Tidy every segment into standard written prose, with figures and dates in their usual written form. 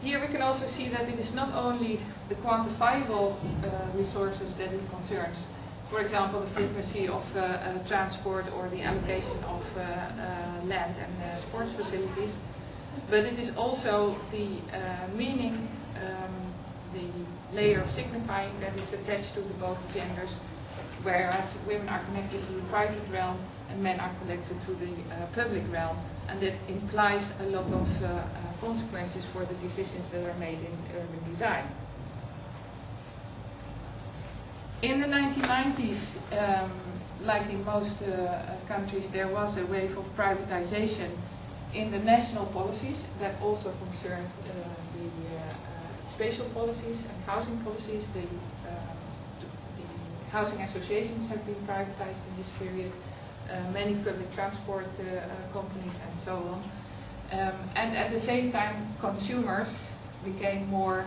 Here we can also see that it is not only the quantifiable resources that it concerns, for example, the frequency of transport or the allocation of land and sports facilities, but it is also the meaning, the layer of signifying that is attached to both genders, whereas women are connected to the private realm and men are connected to the public realm, and that implies a lot of consequences for the decisions that are made in urban design. In the 1990s, like in most countries, there was a wave of privatization in the national policies that also concerned the spatial policies and housing policies. The housing associations have been privatized in this period, many public transport companies and so on. And at the same time, consumers became more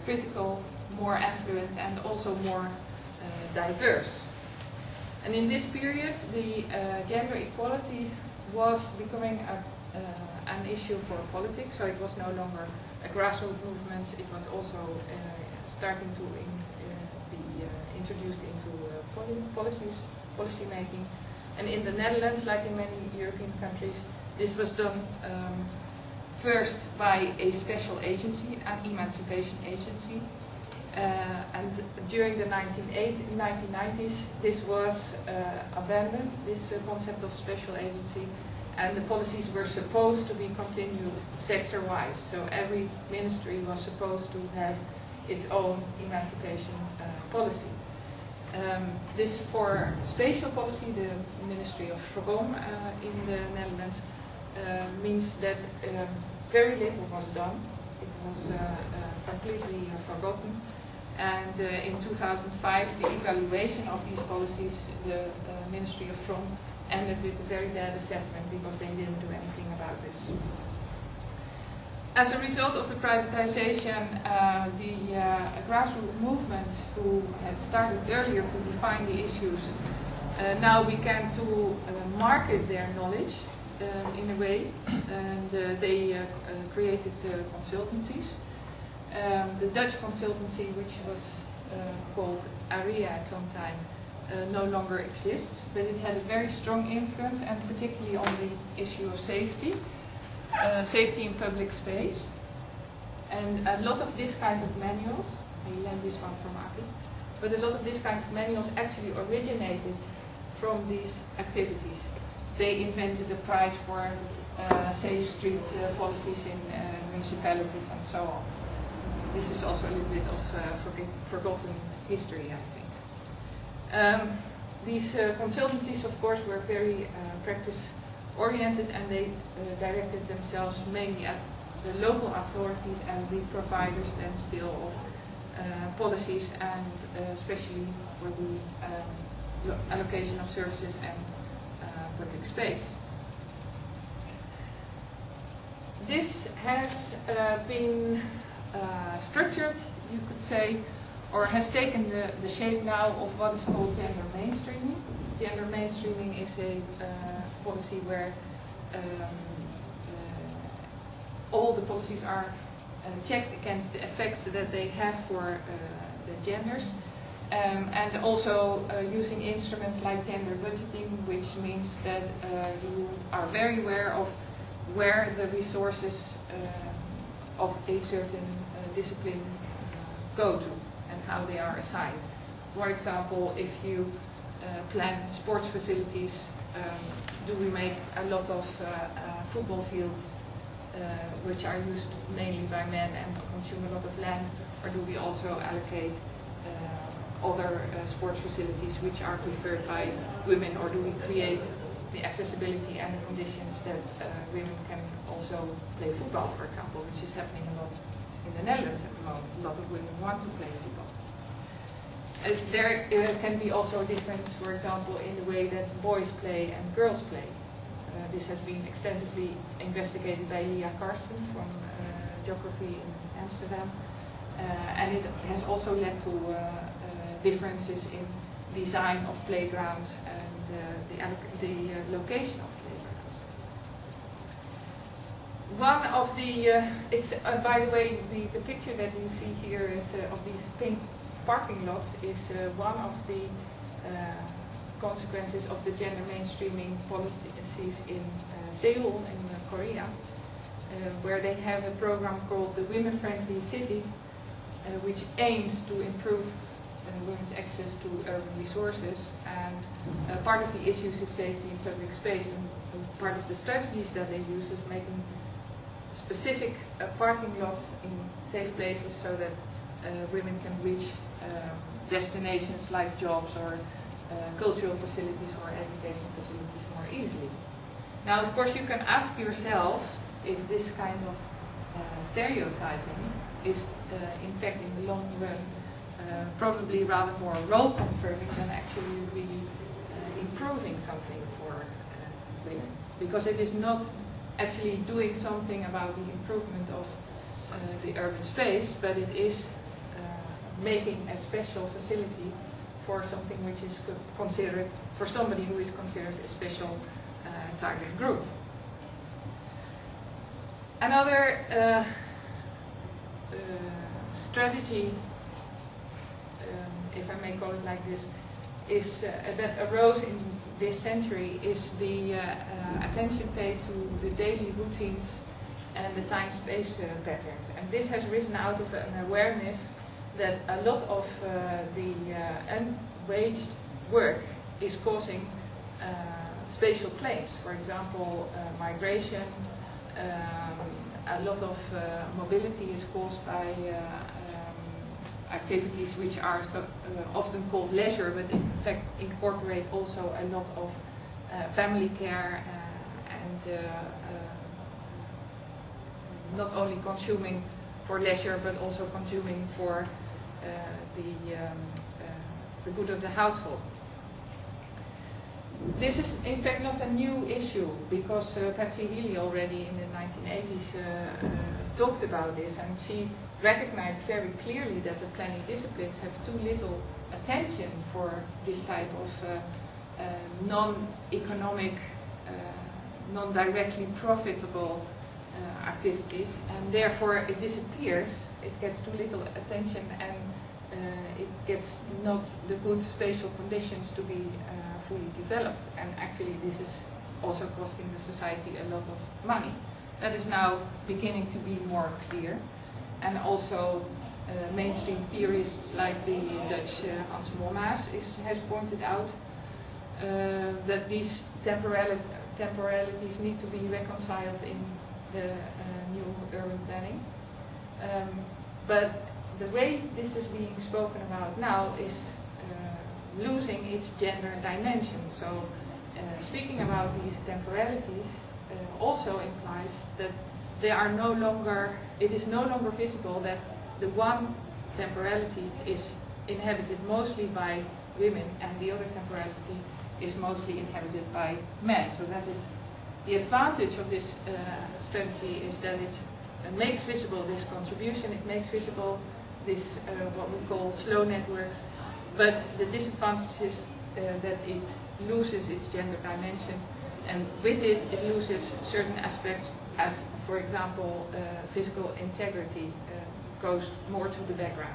critical, more affluent, and also more diverse. And in this period, the gender equality was becoming an issue for politics, so it was no longer a grassroots movement, it was also starting to be introduced into policy making. And in the Netherlands, like in many European countries, this was done first by a special agency, an emancipation agency. And during the 1990s, this was abandoned, this concept of special agency, and the policies were supposed to be continued sector-wise. So every ministry was supposed to have its own emancipation policy. This for spatial policy, the Ministry of Vrom in the Netherlands, means that very little was done. It was completely forgotten. And in 2005, the evaluation of these policies, the Ministry of Vrom ended with a very bad assessment because they didn't do anything about this. As a result of the privatization, the grassroots movement, who had started earlier to define the issues, now began to market their knowledge in a way, and they created consultancies. The Dutch consultancy, which was called ARIA at some time, no longer exists, but it had a very strong influence, and particularly on the issue of safety. Safety in public space, and a lot of this kind of manuals, I lend this one from Aki, but a lot of this kind of manuals actually originated from these activities. They invented the prize for safe street policies in municipalities and so on. This is also a little bit of forgotten history, I think. These consultancies, of course, were very practice-oriented, and they directed themselves mainly at the local authorities as the providers then still of policies, and especially for the allocation of services and public space. This has been structured, you could say, or has taken the shape now of what is called gender mainstreaming. Gender mainstreaming is a policy where all the policies are checked against the effects that they have for the genders, and also using instruments like gender budgeting, which means that you are very aware of where the resources of a certain discipline go to and how they are assigned. For example, if you plan sports facilities, do we make a lot of football fields which are used mainly by men and consume a lot of land, or do we also allocate other sports facilities which are preferred by women, or do we create the accessibility and the conditions that women can also play football, for example, which is happening a lot in the Netherlands at the moment. A lot of women want to play football. There can be also a difference, for example, in the way that boys play and girls play. This has been extensively investigated by Lia Karsten from geography in Amsterdam, and it has also led to differences in design of playgrounds and the location of playgrounds. one of the, by the way, the picture that you see here is of these pink parking lots is one of the consequences of the gender mainstreaming policies in Seoul in Korea, where they have a program called the Women Friendly City, which aims to improve women's access to urban resources, and part of the issues is safety in public space, and part of the strategies that they use is making specific parking lots in safe places so that women can reach destinations like jobs or cultural facilities or education facilities more easily. Now, of course, you can ask yourself if this kind of stereotyping is, in fact, in the long run, probably rather more role confirming than actually really improving something for women, because it is not actually doing something about the improvement of the urban space, but it is making a special facility for something which is considered, for somebody who is considered a special target group. Another strategy, if I may call it like this, is that arose in this century is the attention paid to the daily routines and the time-space patterns. And this has risen out of an awareness that a lot of the unwaged work is causing spatial claims. For example, migration, a lot of mobility is caused by activities which are often called leisure, but in fact incorporate also a lot of family care and not only consuming for leisure but also consuming for the good of the household. This is in fact not a new issue, because Patsy Healy already in the 1980s talked about this, and she recognized very clearly that the planning disciplines have too little attention for this type of non-economic, non-directly profitable activities, and therefore it disappears, it gets too little attention, and it gets not the good spatial conditions to be fully developed. And actually this is also costing the society a lot of money. That is now beginning to be more clear. And also mainstream theorists like the Dutch Hans Mommaas has pointed out that these temporalities need to be reconciled in the new urban planning. But the way this is being spoken about now is losing its gender dimension. So speaking about these temporalities also implies that they are no longer, it is no longer visible that the one temporality is inhabited mostly by women and the other temporality is mostly inhabited by men. So that is the advantage of this strategy, is that it makes visible this contribution, it makes visible this what we call slow networks, but the disadvantage is that it loses its gender dimension, and with it, it loses certain aspects, as for example physical integrity goes more to the background.